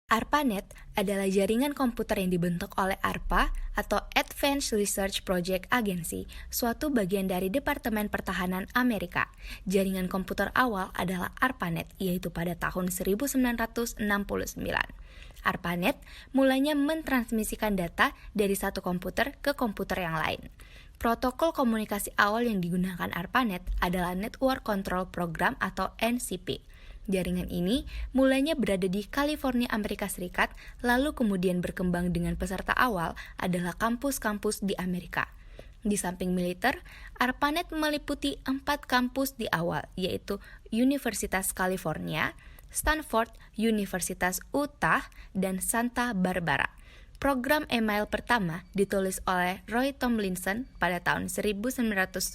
ARPANET adalah jaringan komputer yang dibentuk oleh ARPA atau Advanced Research Project Agency, suatu bagian dari Departemen Pertahanan Amerika. Jaringan komputer awal adalah ARPANET, yaitu pada tahun 1969. ARPANET mulanya mentransmisikan data dari satu komputer ke komputer yang lain. Protokol komunikasi awal yang digunakan ARPANET adalah Network Control Program atau NCP. Jaringan ini mulanya berada di California, Amerika Serikat, lalu kemudian berkembang dengan peserta awal adalah kampus-kampus di Amerika. Di samping militer, ARPANET meliputi 4 kampus di awal, yaitu Universitas California, Stanford, Universitas Utah, dan Santa Barbara. Program email pertama ditulis oleh Roy Tomlinson pada tahun 1972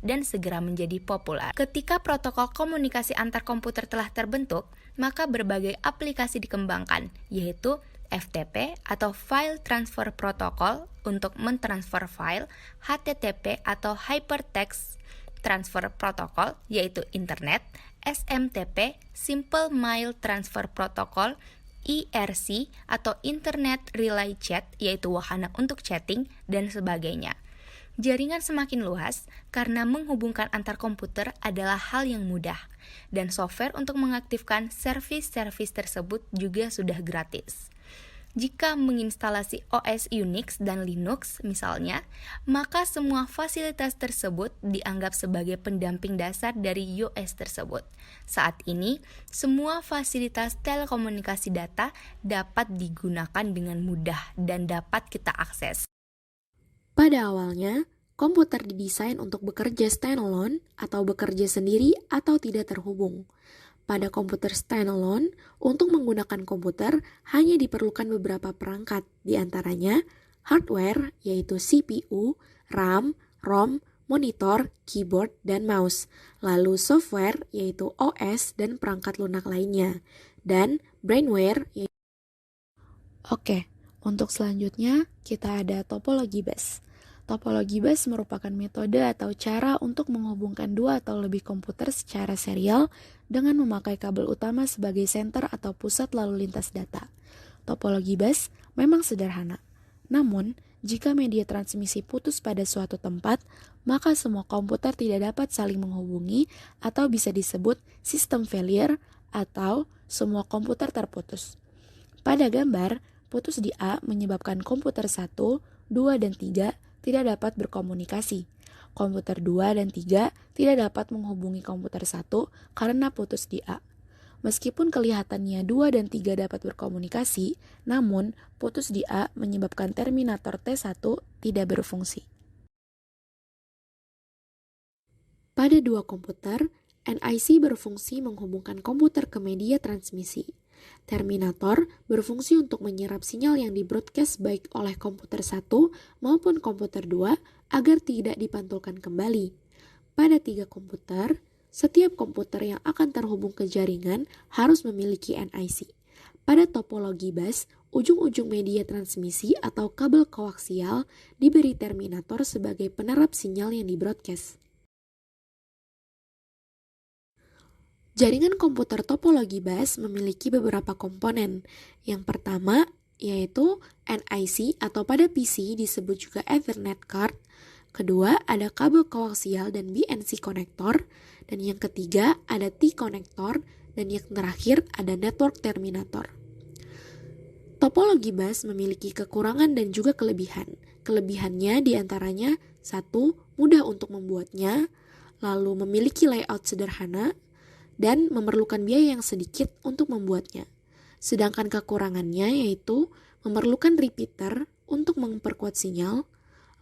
dan segera menjadi populer. Ketika protokol komunikasi antar komputer telah terbentuk, maka berbagai aplikasi dikembangkan, yaitu FTP atau File Transfer Protocol untuk mentransfer file, HTTP atau Hypertext Transfer Protocol yaitu Internet, SMTP, Simple Mail Transfer Protocol, IRC atau Internet Relay Chat yaitu wahana untuk chatting dan sebagainya. Jaringan semakin luas karena menghubungkan antar komputer adalah hal yang mudah dan software untuk mengaktifkan servis-servis tersebut juga sudah gratis. Jika menginstalasi OS Unix dan Linux misalnya, maka semua fasilitas tersebut dianggap sebagai pendamping dasar dari OS tersebut. Saat ini, semua fasilitas telekomunikasi data dapat digunakan dengan mudah dan dapat kita akses. Pada awalnya, komputer didesain untuk bekerja standalone atau bekerja sendiri atau tidak terhubung. Pada komputer standalone, untuk menggunakan komputer hanya diperlukan beberapa perangkat, di antaranya hardware yaitu CPU, RAM, ROM, monitor, keyboard, dan mouse, lalu software yaitu OS dan perangkat lunak lainnya, dan brainware yaitu... Oke, untuk selanjutnya kita ada topologi bus. Topologi bus merupakan metode atau cara untuk menghubungkan dua atau lebih komputer secara serial dengan memakai kabel utama sebagai senter atau pusat lalu lintas data. Topologi bus memang sederhana. Namun, jika media transmisi putus pada suatu tempat, maka semua komputer tidak dapat saling menghubungi atau bisa disebut system failure atau semua komputer terputus. Pada gambar, putus di A menyebabkan komputer 1, 2, dan 3 tidak dapat berkomunikasi. Komputer 2 dan 3 tidak dapat menghubungi komputer 1 karena putus di A. Meskipun kelihatannya 2 dan 3 dapat berkomunikasi, namun putus di A menyebabkan terminator T1 tidak berfungsi. Pada dua komputer, NIC berfungsi menghubungkan komputer ke media transmisi. Terminator berfungsi untuk menyerap sinyal yang di-broadcast baik oleh komputer 1 maupun komputer 2 agar tidak dipantulkan kembali. Pada 3 komputer, setiap komputer yang akan terhubung ke jaringan harus memiliki NIC. Pada topologi bus, ujung-ujung media transmisi atau kabel koaksial diberi terminator sebagai penerap sinyal yang di-broadcast. Jaringan komputer topologi bus memiliki beberapa komponen. Yang pertama yaitu NIC atau pada PC disebut juga Ethernet card. Kedua ada kabel koaksial dan BNC konektor. Dan yang ketiga ada T-konektor. Dan yang terakhir ada network terminator. Topologi bus memiliki kekurangan dan juga kelebihan. Kelebihannya diantaranya 1. Mudah untuk membuatnya, lalu memiliki layout sederhana, dan memerlukan biaya yang sedikit untuk membuatnya. Sedangkan kekurangannya yaitu memerlukan repeater untuk memperkuat sinyal,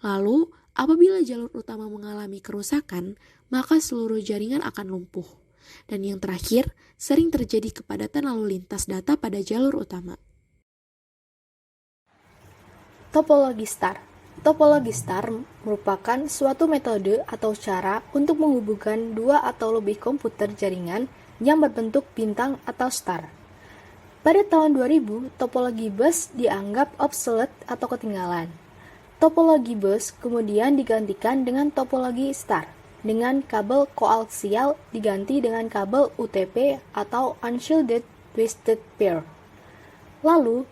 lalu apabila jalur utama mengalami kerusakan, maka seluruh jaringan akan lumpuh. Dan yang terakhir, sering terjadi kepadatan lalu lintas data pada jalur utama. Topologi star. Topologi star merupakan suatu metode atau cara untuk menghubungkan dua atau lebih komputer jaringan yang berbentuk bintang atau star. Pada tahun 2000, topologi bus dianggap obsolete atau ketinggalan. Topologi bus kemudian digantikan dengan topologi star, dengan kabel koaksial diganti dengan kabel UTP atau Unshielded Twisted Pair. Lalu,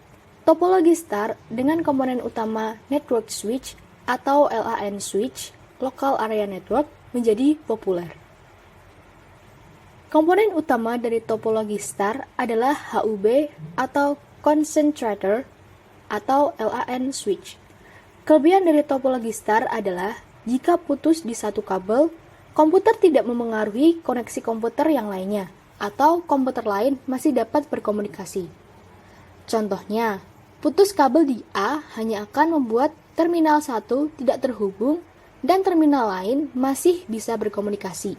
topologi star dengan komponen utama network switch atau LAN switch, local area network, menjadi populer. Komponen utama dari topologi star adalah HUB atau concentrator atau LAN switch. Kelebihan dari topologi star adalah jika putus di satu kabel, komputer tidak memengaruhi koneksi komputer yang lainnya, atau komputer lain masih dapat berkomunikasi. Contohnya, putus kabel di A hanya akan membuat terminal 1 tidak terhubung dan terminal lain masih bisa berkomunikasi.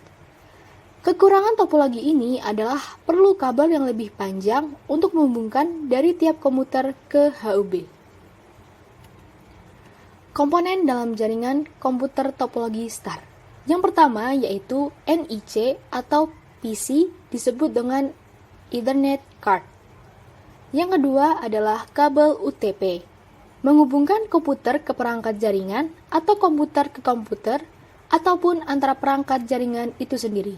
Kekurangan topologi ini adalah perlu kabel yang lebih panjang untuk menghubungkan dari tiap komputer ke HUB. Komponen dalam jaringan komputer topologi star. Yang pertama yaitu NIC atau PC disebut dengan Ethernet card. Yang kedua adalah kabel UTP, menghubungkan komputer ke perangkat jaringan atau komputer ke komputer, ataupun antara perangkat jaringan itu sendiri.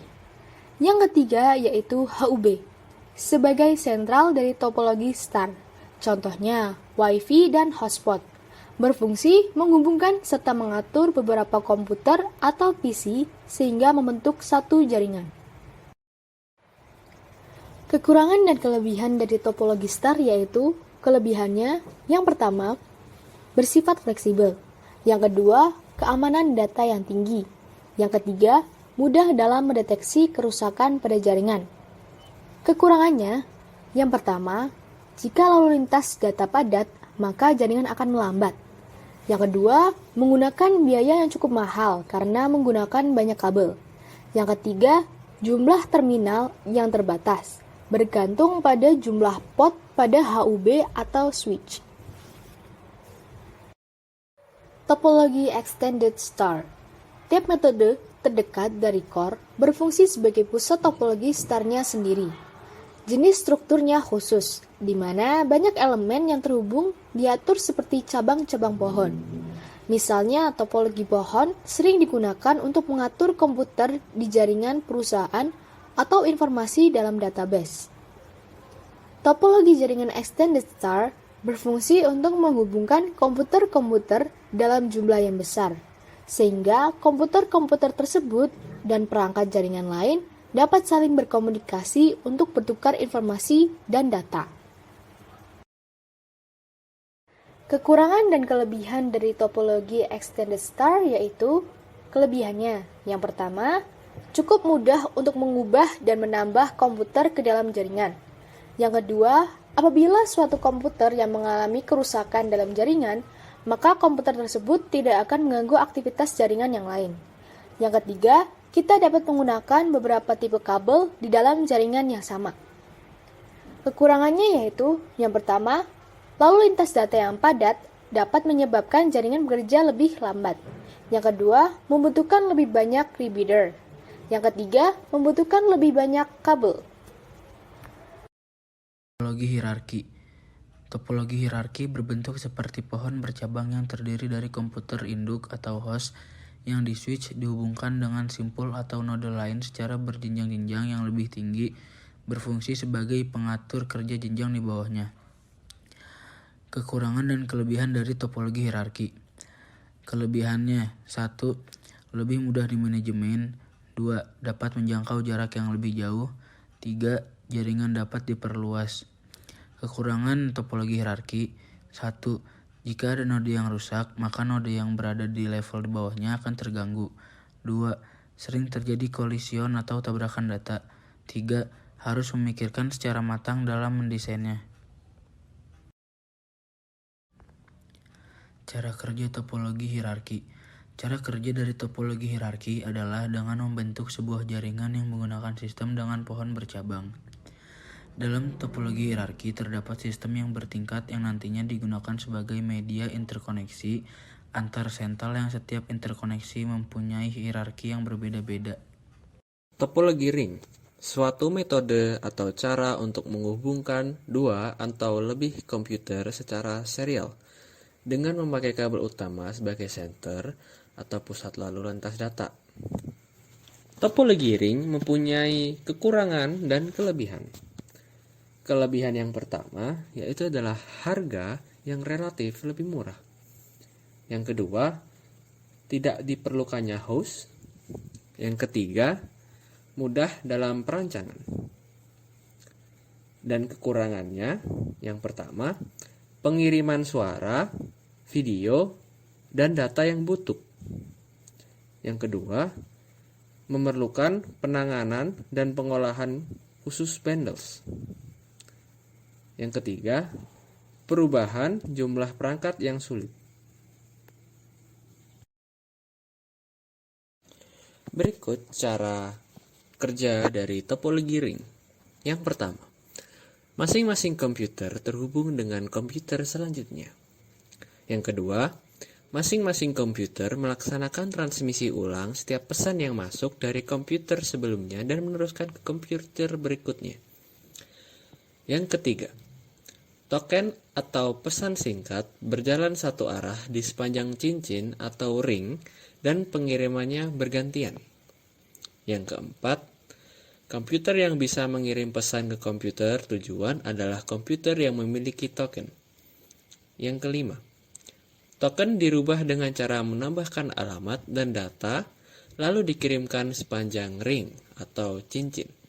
Yang ketiga yaitu HUB, sebagai sentral dari topologi star, contohnya Wi-Fi dan hotspot, berfungsi menghubungkan serta mengatur beberapa komputer atau PC sehingga membentuk satu jaringan. Kekurangan dan kelebihan dari topologi star yaitu kelebihannya, yang pertama, bersifat fleksibel. Yang kedua, keamanan data yang tinggi. Yang ketiga, mudah dalam mendeteksi kerusakan pada jaringan. Kekurangannya, yang pertama, jika lalu lintas data padat, maka jaringan akan melambat. Yang kedua, menggunakan biaya yang cukup mahal karena menggunakan banyak kabel. Yang ketiga, jumlah terminal yang terbatas, bergantung pada jumlah port pada HUB atau switch. Topologi extended star. Tiap metode terdekat dari core berfungsi sebagai pusat topologi starnya sendiri. Jenis strukturnya khusus, di mana banyak elemen yang terhubung diatur seperti cabang-cabang pohon. Misalnya, topologi pohon sering digunakan untuk mengatur komputer di jaringan perusahaan atau informasi dalam database. Topologi jaringan extended star berfungsi untuk menghubungkan komputer-komputer dalam jumlah yang besar, sehingga komputer-komputer tersebut dan perangkat jaringan lain dapat saling berkomunikasi untuk bertukar informasi dan data. Kekurangan dan kelebihan dari topologi extended star yaitu kelebihannya. Yang pertama, cukup mudah untuk mengubah dan menambah komputer ke dalam jaringan. Yang kedua, apabila suatu komputer yang mengalami kerusakan dalam jaringan, maka komputer tersebut tidak akan mengganggu aktivitas jaringan yang lain. Yang ketiga, kita dapat menggunakan beberapa tipe kabel di dalam jaringan yang sama. Kekurangannya yaitu, yang pertama, lalu lintas data yang padat dapat menyebabkan jaringan bekerja lebih lambat. Yang kedua, membutuhkan lebih banyak repeater. Yang ketiga, membutuhkan lebih banyak kabel. Topologi hierarki. Topologi hierarki berbentuk seperti pohon bercabang yang terdiri dari komputer induk atau host yang di-switch dihubungkan dengan simpul atau node lain secara berjenjang-jenjang yang lebih tinggi, berfungsi sebagai pengatur kerja jenjang di bawahnya. Kekurangan dan kelebihan dari topologi hierarki. Kelebihannya, 1. Lebih mudah dimanajemen. 2. Dapat menjangkau jarak yang lebih jauh. 3. Jaringan dapat diperluas. Kekurangan topologi hierarki. 1. Jika ada node yang rusak, maka node yang berada di level di bawahnya akan terganggu. 2. Sering terjadi kolision atau tabrakan data. 3. Harus memikirkan secara matang dalam mendesainnya. Cara kerja topologi hierarki. Cara kerja dari topologi hierarki adalah dengan membentuk sebuah jaringan yang menggunakan sistem dengan pohon bercabang. Dalam topologi hierarki terdapat sistem yang bertingkat yang nantinya digunakan sebagai media interkoneksi antar sentral yang setiap interkoneksi mempunyai hierarki yang berbeda-beda. Topologi ring, suatu metode atau cara untuk menghubungkan dua atau lebih komputer secara serial dengan memakai kabel utama sebagai senter atau pusat lalu lintas data. Topologi ring mempunyai kekurangan dan kelebihan. Kelebihan yang pertama yaitu adalah harga yang relatif lebih murah. Yang kedua, tidak diperlukannya host. Yang ketiga, mudah dalam perancangan. Dan kekurangannya, yang pertama, pengiriman suara, video, dan data yang butuh. Yang kedua, memerlukan penanganan dan pengolahan khusus bundles. Yang ketiga, perubahan jumlah perangkat yang sulit. Berikut cara kerja dari topologi ring. Yang pertama, masing-masing komputer terhubung dengan komputer selanjutnya. Yang kedua, masing-masing komputer melaksanakan transmisi ulang setiap pesan yang masuk dari komputer sebelumnya dan meneruskan ke komputer berikutnya. Yang ketiga, token atau pesan singkat berjalan satu arah di sepanjang cincin atau ring dan pengirimannya bergantian. Yang keempat, komputer yang bisa mengirim pesan ke komputer tujuan adalah komputer yang memiliki token. Yang kelima, token dirubah dengan cara menambahkan alamat dan data lalu dikirimkan sepanjang ring atau cincin.